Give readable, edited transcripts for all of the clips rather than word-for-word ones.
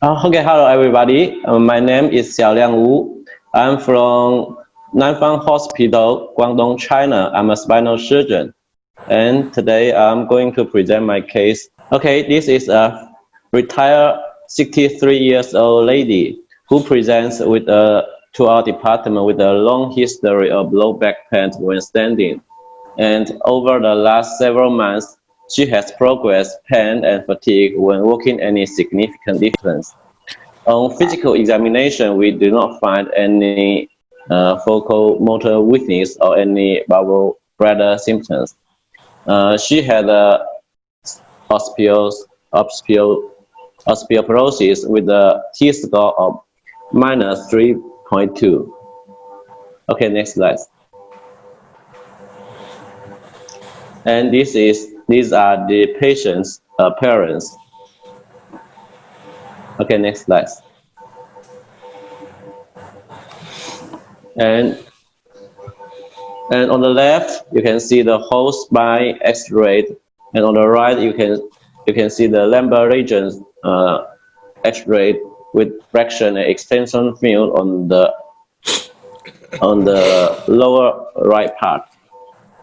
Okay, hello everybody. My name is Xiao-Liang Wu. I'm from Nanfung Hospital, Guangdong, China. I'm a spinal surgeon. And today I'm going to present my case. Okay, this is a retired 63 years old lady who presents with to our department with a long history of low back pain when standing. And over the last several months, she has progressed pain and fatigue when walking any significant distance. On physical examination, we do not find any focal motor weakness or any bowel bladder symptoms. She had osteoporosis with a T-score of -3.2. Okay, next slide. And these are the patient's parents. Okay, next slide. And on the left, you can see the whole spine X-ray, and on the right, you can see the lumbar region X-ray with flexion and extension field on the lower right part.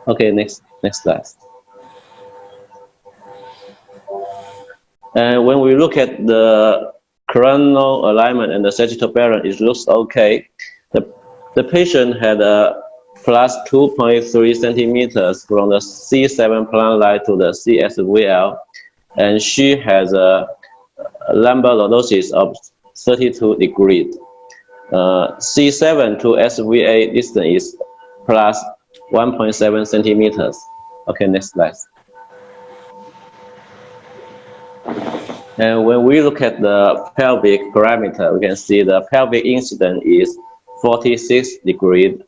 Okay, next slide. And when we look at the coronal alignment and the sagittal balance, it looks okay. The patient had a plus 2.3 centimeters from the C7 plan line to the CSVL, and she has a lumbar lordosis of 32 degrees. C7 to SVA distance is plus 1.7 centimeters. Okay, next slide. And when we look at the pelvic parameter, we can see the pelvic incidence is 46 degrees,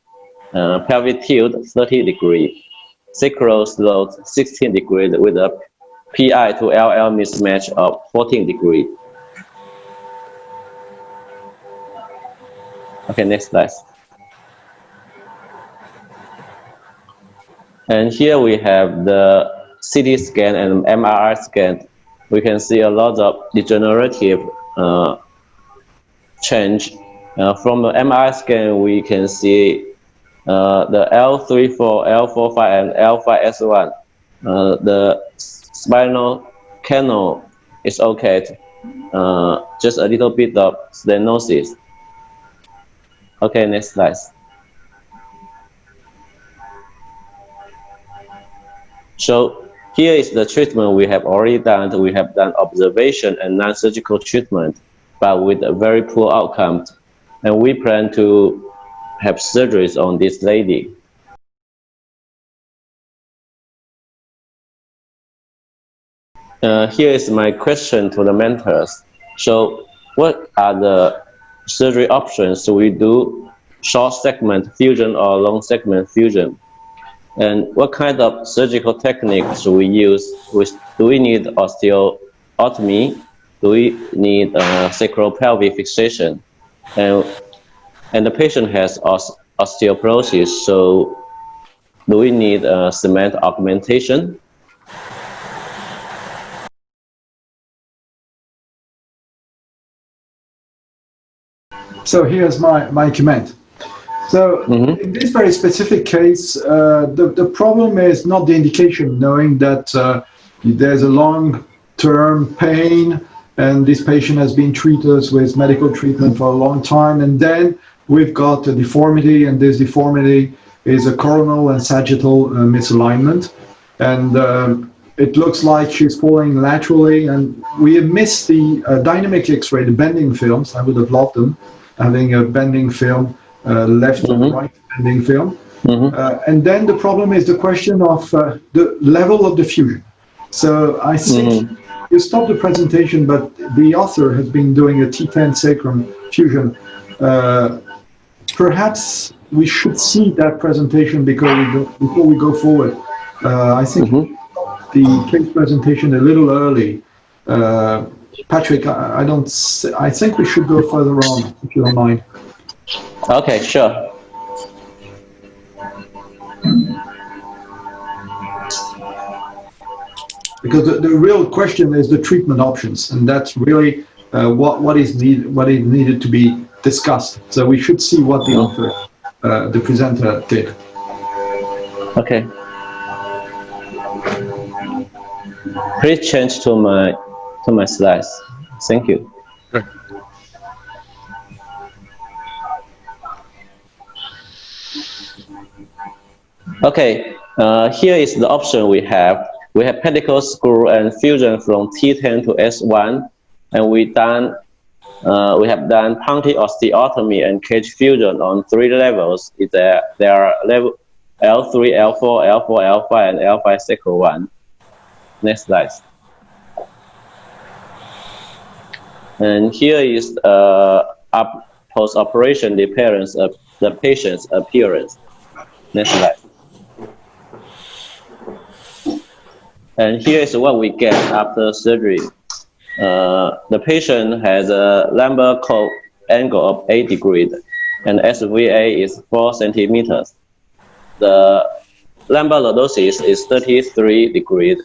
pelvic tilt 30 degrees, sacral slope 16 degrees with a PI to LL mismatch of 14 degrees. Okay, next slide. And here we have the CT scan and MRI scan. We can see a lot of degenerative change. From the MRI scan, we can see the L34, L45, and L5S1. The spinal canal is okay, just a little bit of stenosis. Okay, next slide. So here is the treatment we have already done. We have done observation and non-surgical treatment, but with a very poor outcome. And we plan to have surgeries on this lady. Here is my question to the mentors. So what are the surgery options? So we do short segment fusion or long segment fusion? And what kind of surgical techniques do we use? Do we need osteotomy? Do we need sacropelvic fixation? And the patient has osteoporosis, so do we need cement augmentation? So here's my comment. So in this very specific case, the problem is not the indication, knowing that there's a long-term pain and this patient has been treated with medical treatment for a long time, and then we've got a deformity, and this deformity is a coronal and sagittal misalignment, and it looks like she's falling laterally, and we have missed the dynamic X-ray, the bending films. I would have loved them, having a bending film, left and right bending film. And then the problem is the question of the level of the fusion. So I think you stopped the presentation, but the author has been doing a T10 sacrum fusion. Perhaps we should see that presentation before we go forward. I think the case presentation a little early. Patrick, I think we should go further on, if you don't mind. Okay, sure. Because the real question is the treatment options, and that's really what is needed to be discussed. So we should see what the author, the presenter, did. Okay. Please change to my slides. Thank you. Good. Okay. Here is the option we have. We have pedicle screw and fusion from T10 to S1, and we have done punctate osteotomy and cage fusion on 3 levels. There are level L3, L4, L4, L5, and L5 sacral 1. Next slide. And here is post-operation appearance of the patient's appearance. Next slide. And here is what we get after surgery. The patient has a lumbar curve angle of 8 degrees, and SVA is 4 centimeters. The lumbar lordosis is 33 degrees,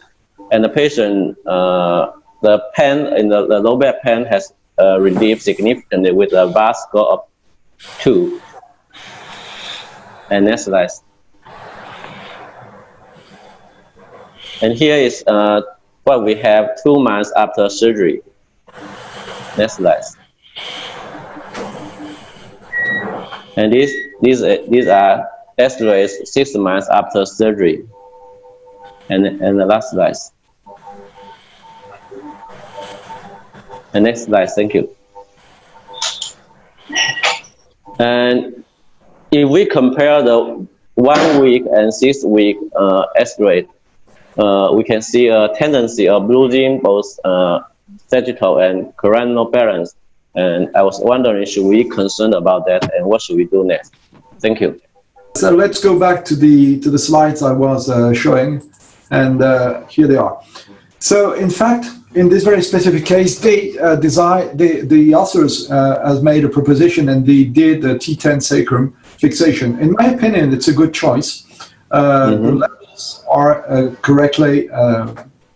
and the patient, the pain in the low back pain has relieved significantly with a VAS score of 2. And next slide. And here is what we have 2 months after surgery. Next slide. And these are X-rays 6 months after surgery. And the last slide. And next slide, thank you. And if we compare the 1 week and 6 week X-ray, we can see a tendency of losing both sagittal and cranial balance. And I was wondering, should we be concerned about that, and what should we do next? Thank you. So let's go back to the slides I was showing, and here they are. So in fact, in this very specific case, the authors has made a proposition, and they did the T10 sacrum fixation. In my opinion, it's a good choice. The levels are correctly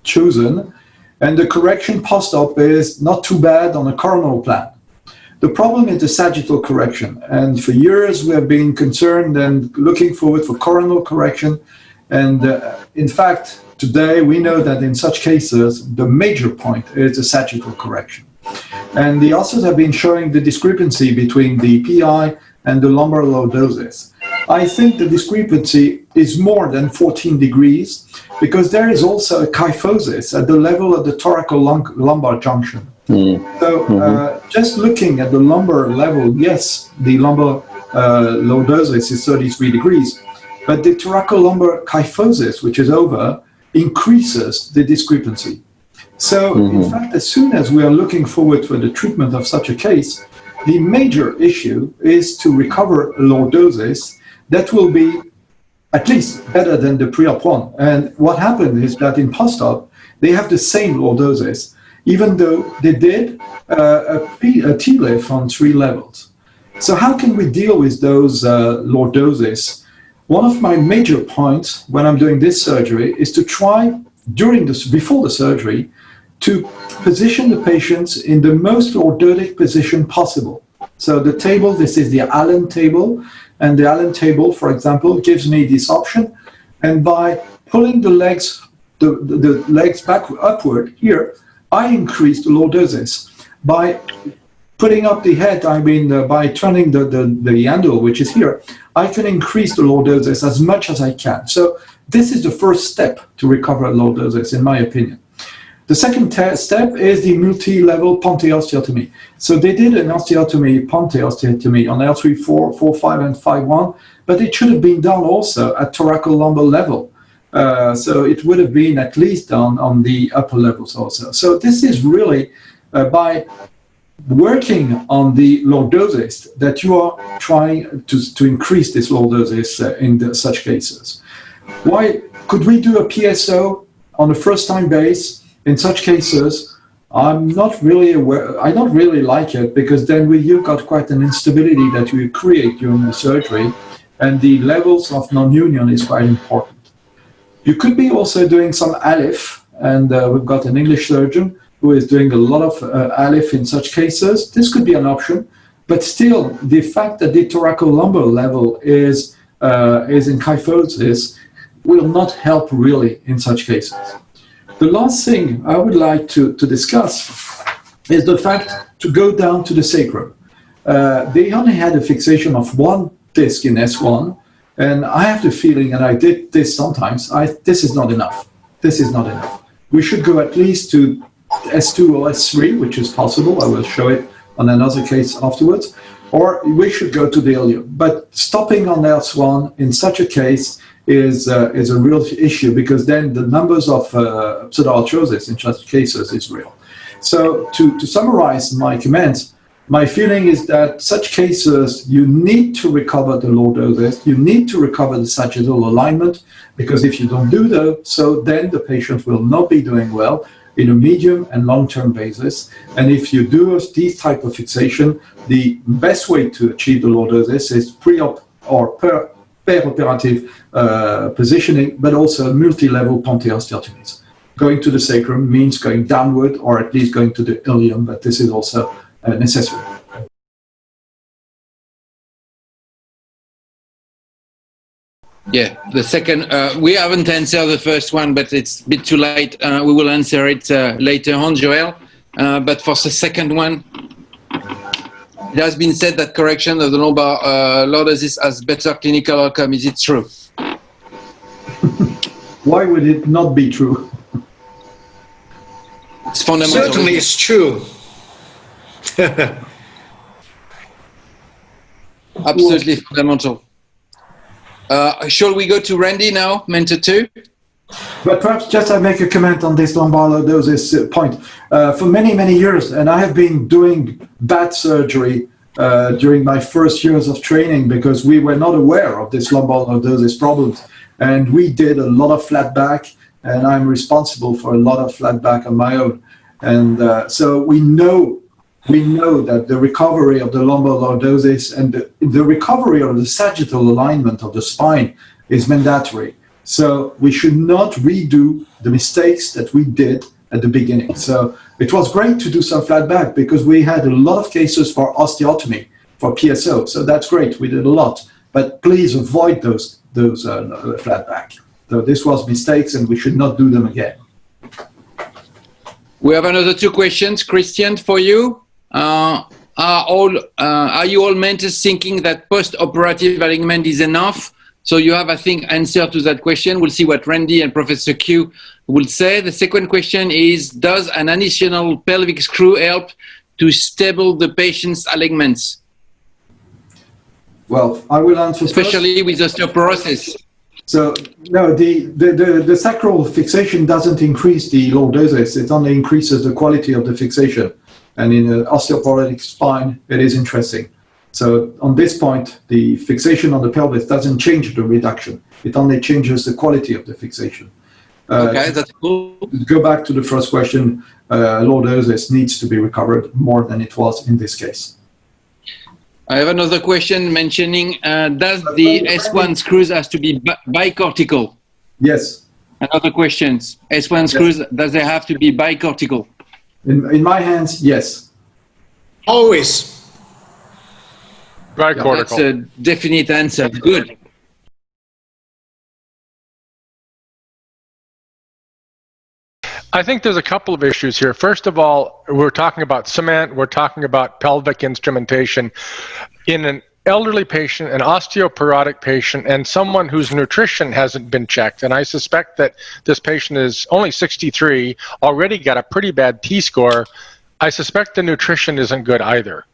chosen, and the correction post-op is not too bad on a coronal plan. The problem is the sagittal correction, and for years we have been concerned and looking forward for coronal correction, and in fact today we know that in such cases the major point is the sagittal correction. And the authors have been showing the discrepancy between the PI and the lumbar lordosis. I think the discrepancy is more than 14 degrees because there is also a kyphosis at the level of the thoracolumbar junction. So just looking at the lumbar level, yes, the lumbar lordosis is 33 degrees, but the thoracolumbar kyphosis, which is over, increases the discrepancy. So in fact, as soon as we are looking forward for the treatment of such a case, the major issue is to recover a lordosis that will be at least better than the pre-op one. And what happened is that in post-op, they have the same lordosis, even though they did a TLIF on 3 levels. So how can we deal with those lordosis? One of my major points when I'm doing this surgery is to try, before the surgery, to position the patients in the most lordotic position possible. So the table, this is the Allen table, and the Allen table, for example, gives me this option, and by pulling the legs back upward here, I increase the lordosis. By putting up the head, I mean by turning the handle, which is here, I can increase the lordosis as much as I can. So this is the first step to recover lordosis, in my opinion. The second step is the multi-level Ponte osteotomy. So they did an osteotomy, Ponte osteotomy on L3, 4, 4, 5, and 5, 1, but it should have been done also at thoracolumbar level. So it would have been at least done on the upper levels also. So this is really by working on the lordosis that you are trying to increase this lordosis in such cases. Why could we do a PSO on a first-time base? In such cases, I'm not really aware. I don't really like it because then you've got quite an instability that you create during the surgery, and the levels of non-union is quite important. You could be also doing some ALIF, and we've got an English surgeon who is doing a lot of ALIF in such cases, this could be an option. But still, the fact that the thoracolumbar level is in kyphosis will not help really in such cases. The last thing I would like to discuss is the fact to go down to the sacrum. They only had a fixation of one disc in S1, and I have the feeling, and I did this sometimes, this is not enough. This is not enough. We should go at least to S2 or S3, which is possible. I will show it on another case afterwards. Or we should go to the ilium. But stopping on S1 in such a case is a real issue, because then the numbers of pseudoarthrosis in such cases is real. So to summarize my comments, my feeling is that such cases, you need to recover the lordosis, you need to recover the sagittal alignment, because if you don't do so, then the patient will not be doing well in a medium and long-term basis. And if you do this type of fixation, the best way to achieve the lordosis is pre-op or per-operative positioning, but also multi-level ponte osteotomies. Going to the sacrum means going downward, or at least going to the ilium, but this is also necessary. Yeah, the second, we haven't answered the first one, but it's a bit too late. We will answer it later on, Joel. But for the second one, it has been said that correction of the lumbar lordosis has better clinical outcome. Is it true? Why would it not be true? It's fundamental. Certainly it's true. Absolutely fundamental. Shall we go to Randy now, Mentor 2? But perhaps just I make a comment on this lumbar lordosis point. For many, many years, and I have been doing bad surgery during my first years of training, because we were not aware of this lumbar lordosis problems. And we did a lot of flat back, and I'm responsible for a lot of flat back on my own. And so we know that the recovery of the lumbar lordosis and the recovery of the sagittal alignment of the spine is mandatory. So we should not redo the mistakes that we did at the beginning. So it was great to do some flat back, because we had a lot of cases for osteotomy, for PSO. So that's great, we did a lot. But please avoid those flat back. So this was mistakes, and we should not do them again. We have another 2 questions, Christian, for you. Are you all mentors thinking that post-operative alignment is enough? So you have, I think, answer to that question. We'll see what Randy and Professor Q will say. The second question is, does an additional pelvic screw help to stable the patient's alignments? Well, I will answer especially with osteoporosis. So no, the sacral fixation doesn't increase the lordosis. It only increases the quality of the fixation. And in an osteoporotic spine, it is interesting. So on this point, the fixation on the pelvis doesn't change the reduction. It only changes the quality of the fixation. Okay, that's cool. To go back to the first question, lordosis needs to be recovered more than it was in this case. I have another question mentioning, does the S1 screws has to be bicortical? Yes. Another question, S1 screws, does they have to be bicortical? In my hands, yes. Always. Bicortical. That's a definite answer. Good. I think there's a couple of issues here. First of all, we're talking about cement, we're talking about pelvic instrumentation. In an elderly patient, an osteoporotic patient, and someone whose nutrition hasn't been checked, and I suspect that this patient is only 63, already got a pretty bad T-score, I suspect the nutrition isn't good either.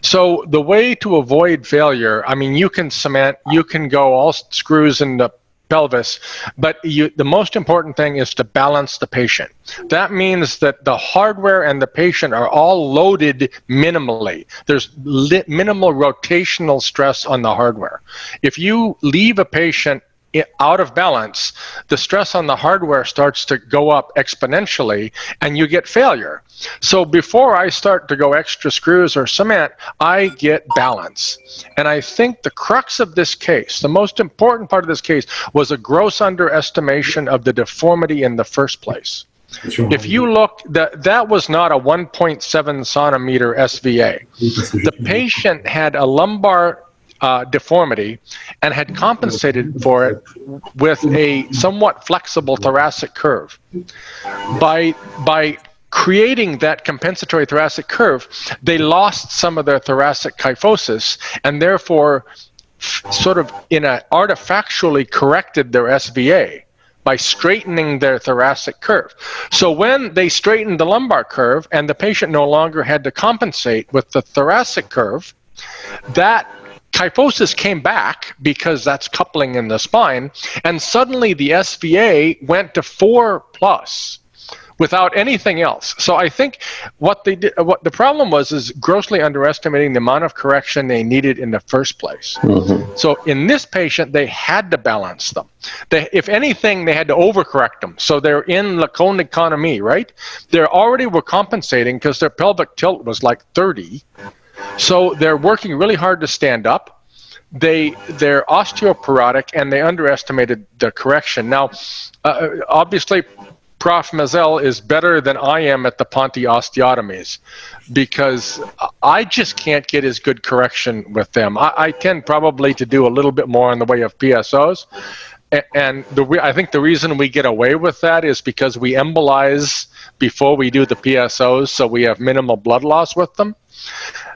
So the way to avoid failure, I mean, you can cement, you can go all screws in the pelvis, but the most important thing is to balance the patient. That means that the hardware and the patient are all loaded minimally. There's minimal rotational stress on the hardware. If you leave a patient out of balance, the stress on the hardware starts to go up exponentially and you get failure. So before I start to go extra screws or cement, I get balance. And I think the crux of this case, the most important part of this case, was a gross underestimation of the deformity in the first place. If you look, that was not a 1.7 centimeter SVA. The patient had a lumbar deformity and had compensated for it with a somewhat flexible thoracic curve. By creating that compensatory thoracic curve, they lost some of their thoracic kyphosis and therefore sort of artifactually corrected their SVA by straightening their thoracic curve. So when they straightened the lumbar curve and the patient no longer had to compensate with the thoracic curve, that kyphosis came back because that's coupling in the spine, and suddenly the SVA went to 4+ without anything else. So I think what the problem was is grossly underestimating the amount of correction they needed in the first place. So in this patient, they had to balance them. If anything, they had to overcorrect them. So they're in la cone economy, right? They already were compensating because their pelvic tilt was like 30. So they're working really hard to stand up. They're osteoporotic and they underestimated the correction. Now, obviously, Prof. Mazel is better than I am at the Ponte osteotomies because I just can't get as good correction with them. I tend probably to do a little bit more in the way of PSOs. And I think the reason we get away with that is because we embolize before we do the PSOs, so we have minimal blood loss with them.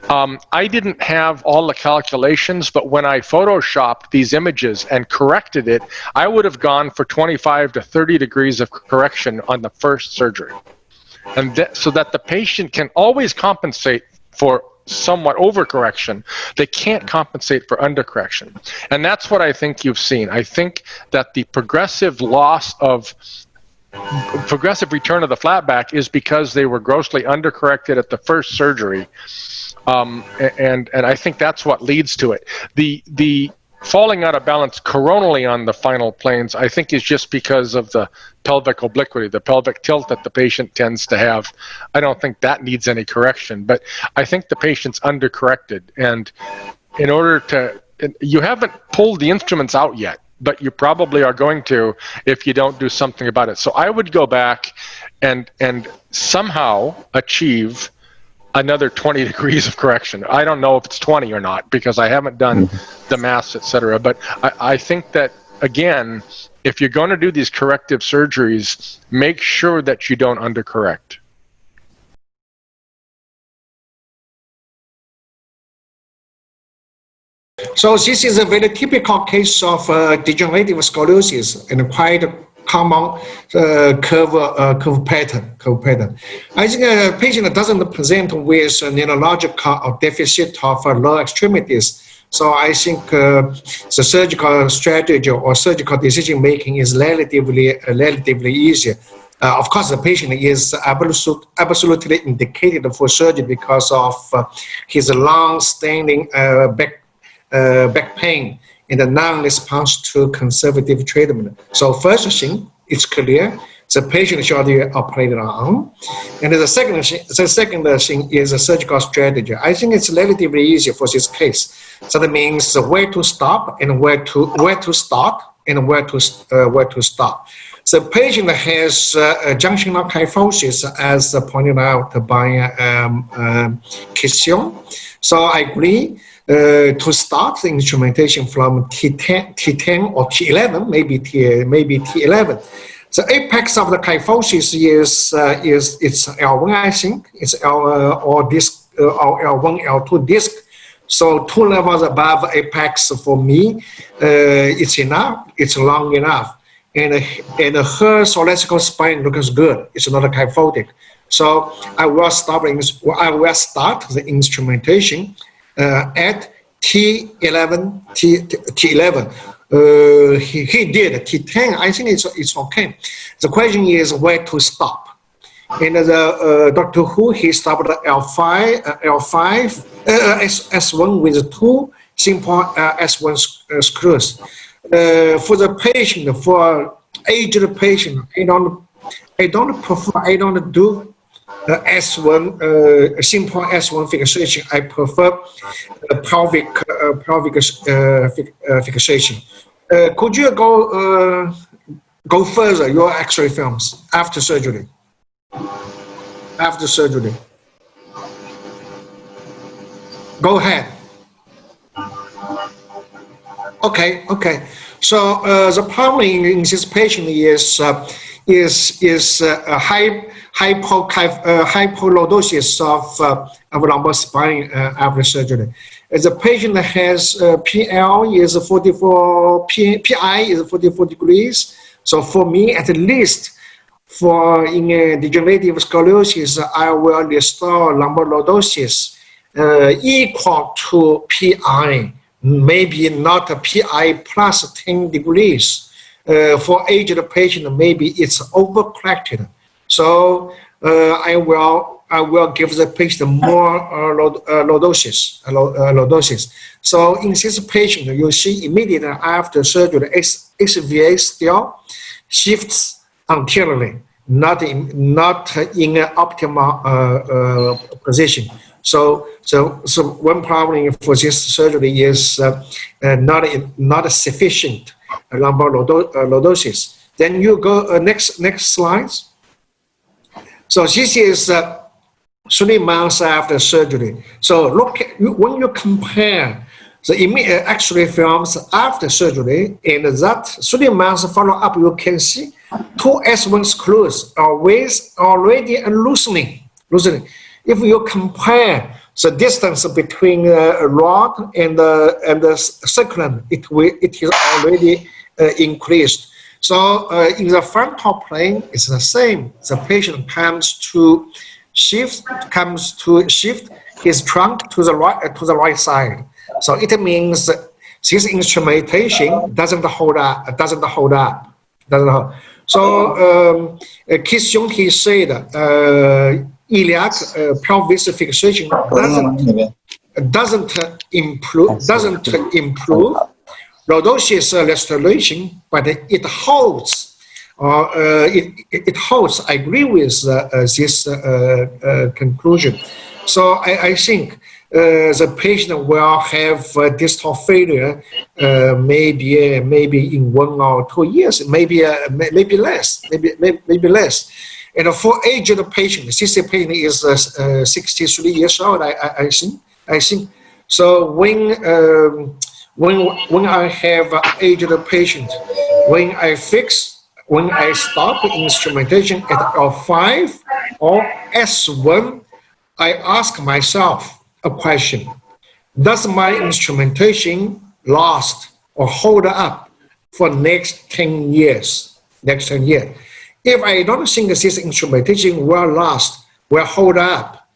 I didn't have all the calculations, but when I photoshopped these images and corrected it, I would have gone for 25 to 30 degrees of correction on the first surgery. And so that the patient can always compensate for somewhat overcorrection, they can't compensate for undercorrection. And that's what I think you've seen. I think that the progressive return of the flat back is because they were grossly undercorrected at the first surgery. And I think that's what leads to it. The falling out of balance coronally on the final planes, I think, is just because of the pelvic obliquity, the pelvic tilt that the patient tends to have. I don't think that needs any correction, but I think the patient's undercorrected. And in order to, you haven't pulled the instruments out yet, but you probably are going to if you don't do something about it. So I would go back and somehow achieve another 20 degrees of correction. I don't know if it's 20 or not because I haven't done the maths, etc. But I think that, again, if you're going to do these corrective surgeries, make sure that you don't undercorrect. So this is a very typical case of degenerative scoliosis and quite common curve pattern. I think a patient doesn't present with a neurological or deficit of lower extremities. So I think the surgical strategy or surgical decision making is relatively easier. Of course, the patient is absolutely indicated for surgery because of his long-standing back pain and the non-response to conservative treatment. So first thing, it's clear, the patient should be operated on. And the second thing is a surgical strategy. I think it's relatively easy for this case. So that means where to stop and where to start and where to stop. The patient has junctional kyphosis, as pointed out by Xiao. So I agree. To start the instrumentation from T10 or T11, maybe T11. The apex of the kyphosis is L1, I think. It's L1, L2 disc. So 2 levels above apex for me, it's enough. It's long enough, and her thoracic spine looks good. It's not kyphotic. So I will start the instrumentation at T11. He did T10. I think it's okay. The question is where to stop. And Dr. Hu, he stopped at L5, S1 with 2 simple S1 screws. For the patient, for aged patient, I don't do S1 simple S1 fixation. I prefer pelvic fixation. Could you go further your X-ray films after surgery? after surgery. Go ahead. Okay. So the problem in this patient is hypolordosis of lumbar spine after surgery. The patient has PL is 44, PI is 44 degrees. So for me, at least for in a degenerative scoliosis, I will restore lumbar lordosis equal to PI, maybe not a PI plus 10 degrees. For aged patient, maybe it's overcorrected. So I will give the patient more lordosis. So in this patient, you see immediately after surgery, SVA still shifts anteriorly, not in an optimal position. So one problem for this surgery is not sufficient lumbar lordosis. Then you go next slide. So this is 3 months after surgery. So look when you compare the X-ray films after surgery and that 3 months follow-up, you can see 2 S1 screws are already loosening. If you compare the distance between rod and the circumference, it is already increased. So in the frontal plane, it's the same. The patient comes to shift his trunk to the right side. So it means this instrumentation doesn't hold up. So Xiao-Liang said iliac pelvis fixation doesn't improve lordosis restoration, but it holds. It holds. I agree with this conclusion. So I think the patient will have distal failure maybe in 1 or 2 years, maybe less. And for aged patient, this patient is 63 years old. I think. So when I have an aged patient, when I stop instrumentation at L5 or S1, I ask myself a question: does my instrumentation last or hold up for next 10 years? If I don't think this instrumentation will hold up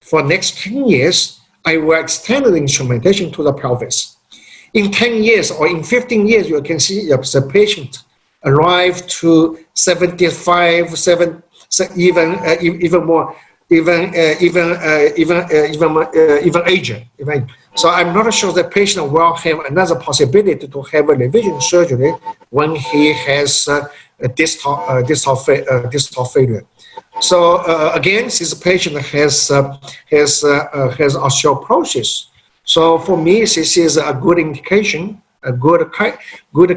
for next 10 years, I will extend the instrumentation to the pelvis. In 10 years or in 15 years, you can see the patient arrive to 75, even more, even aged. So I'm not sure the patient will have another possibility to have a revision surgery when he has distal failure. So again, this patient has osteoporosis. So for me, this is a good indication, a good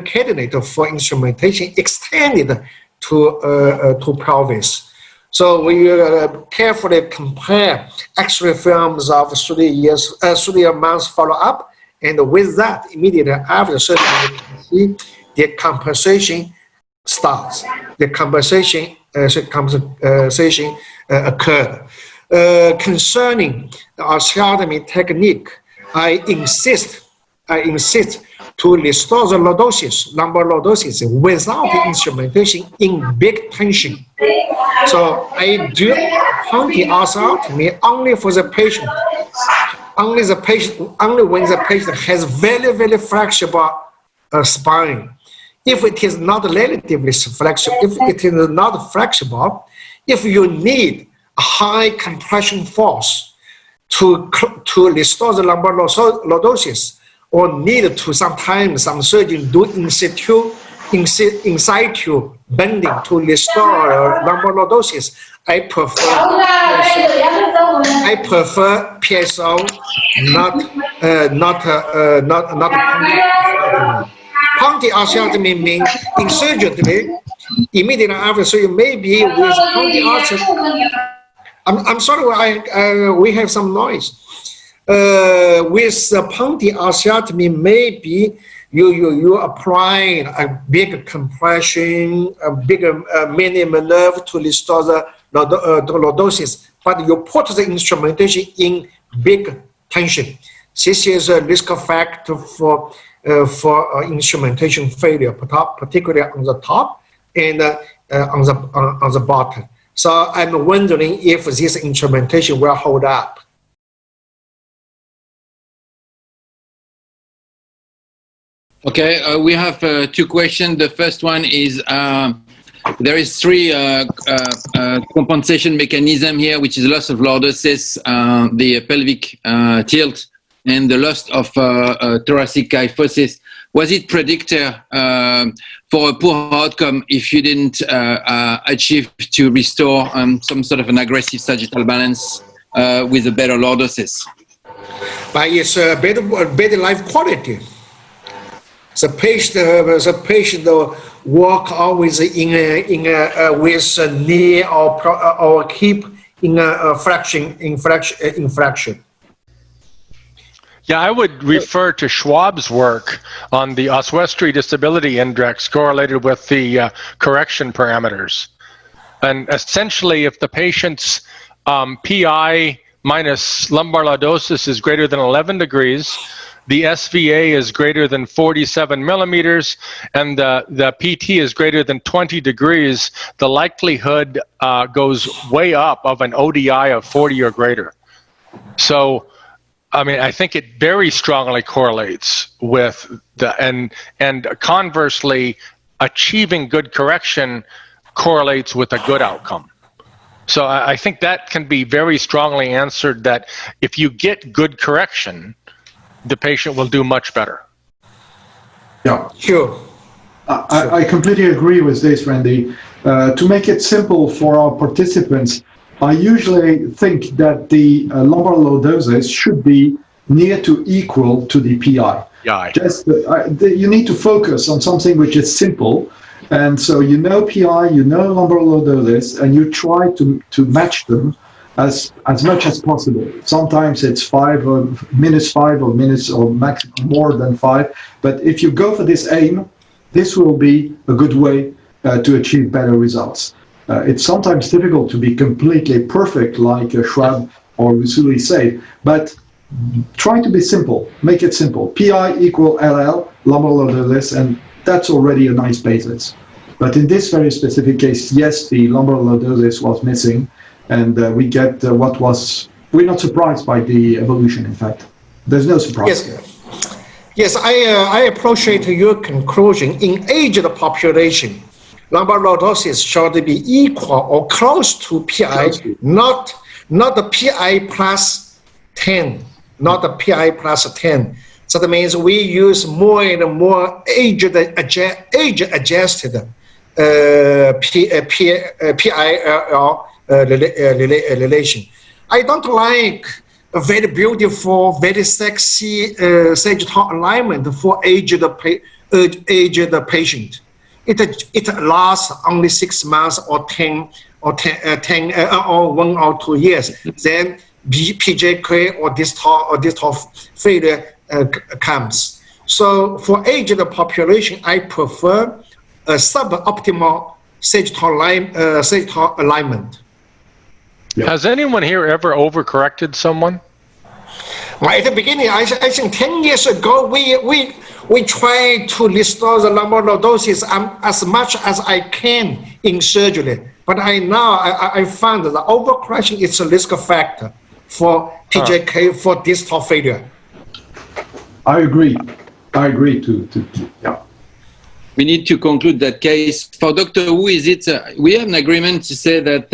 candidate for instrumentation extended to pelvis. So we carefully compare X-ray films of 3 months follow-up, and with that, immediately after surgery, you can see the compensation starts. The compensation occurred. Concerning the osteotomy technique, I insist to restore the lumbar lordosis without the instrumentation in big tension. So I do Ponti osteotomy only for the patient. Only when the patient has very, very flexible spine. If it is not relatively flexible, if you need a high compression force to restore the lumbar lordosis, or need to sometimes some surgeon do in situ bending to restore lumbar lordosis, I prefer PSO, not Ponti osteotomy means in surgery immediately after surgery, maybe with Ponti osteotomy. I'm sorry, we have some noise. With pondylosteotomy, maybe you apply a big compression, a bigger minimum nerve to restore the lordosis, but you put the instrumentation in big tension. This is a risk factor for instrumentation failure, particularly on the top and on the bottom. So I'm wondering if this instrumentation will hold up. Okay, we have two questions. The first one is there is three compensation mechanism here, which is loss of lordosis, the pelvic tilt, and the loss of thoracic kyphosis. Was it predictor for a poor outcome if you didn't achieve to restore some sort of an aggressive sagittal balance with a better lordosis? But it's a better life quality. The patient walk always with a knee or hip in a infraction. Yeah, I would refer to Schwab's work on the Oswestry Disability Index correlated with the correction parameters. And essentially, if the patient's PI minus lumbar lordosis is greater than 11 degrees, the SVA is greater than 47 millimeters, and the PT is greater than 20 degrees, the likelihood goes way up of an ODI of 40 or greater. So, I mean, I think it very strongly correlates with and conversely, achieving good correction correlates with a good outcome. So I think that can be very strongly answered that if you get good correction, the patient will do much better. Yeah, sure. I completely agree with this, Randy. To make it simple for our participants, I usually think that the lumbar lordosis should be near to equal to the PI. Yeah. Just you need to focus on something which is simple, and so you know PI, you know lumbar lordosis, and you try to match them as much as possible. Sometimes it's 5 or -5 or minutes or max more than 5. But if you go for this aim, this will be a good way to achieve better results. It's sometimes difficult to be completely perfect, like Schwab or Rusuli say, but try to be simple. Make it simple. PI equal LL, lumbar lordosis, and that's already a nice basis. But in this very specific case, yes, the lumbar lordosis was missing, and we get what was. We're not surprised by the evolution. In fact, there's no surprise. Yes, I appreciate your conclusion. In aged population, lumbar lordosis should be equal or close to PI, not the PI plus 10, not the PI plus 10. So that means we use more and more age-adjusted PIL relation. I don't like a very beautiful, very sexy sagittal alignment for aged patient. It lasts only 6 months or 10 or 1 or 2 years. Then PJK or distal failure comes. So for aged population, I prefer a suboptimal sagittal alignment. Yeah. Has anyone here ever overcorrected someone? Well, at the beginning, I think 10 years ago, we tried to restore the lumbar lordosis as much as I can in surgery. But I found that overcorrection is a risk factor for PJK for distal failure. I agree. Yeah. We need to conclude that case. For Dr. Wu, is it? We have an agreement to say that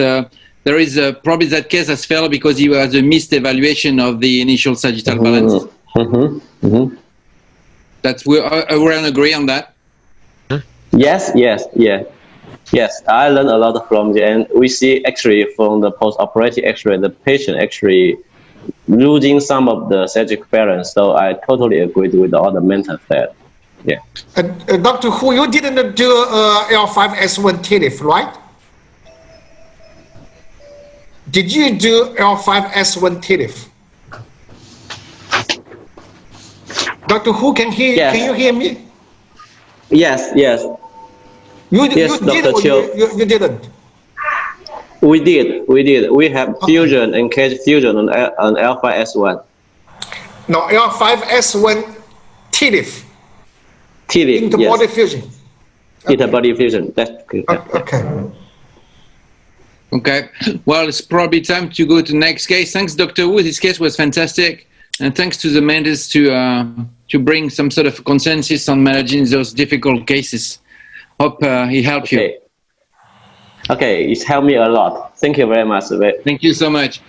there is probably that case has failed because he has a missed evaluation of the initial sagittal balance. That's we're on agree on that. Yes. I learned a lot from the, and we see actually from the post-operative X-ray, the patient actually losing some of the sagittal balance. So I totally agree with all the mental that. Yeah. Dr. Hu, you didn't do L5S1 TIF, right? Did you do L5S1 TLIF? Dr. Hu, can you hear me? Yes, yes. You Yes, did Dr. or Chiu. you didn't? We did. We have fusion and cage fusion on alpha S1. No, L5S1 TLIF. TLIF, Interbody yes. fusion. Interbody fusion. That's good. Okay. Okay. Well, it's probably time to go to the next case. Thanks, Dr. Wu. This case was fantastic. And thanks to the mentors to bring some sort of consensus on managing those difficult cases. Hope he helped you. Okay, it's helped me a lot. Thank you very much. Thank you so much.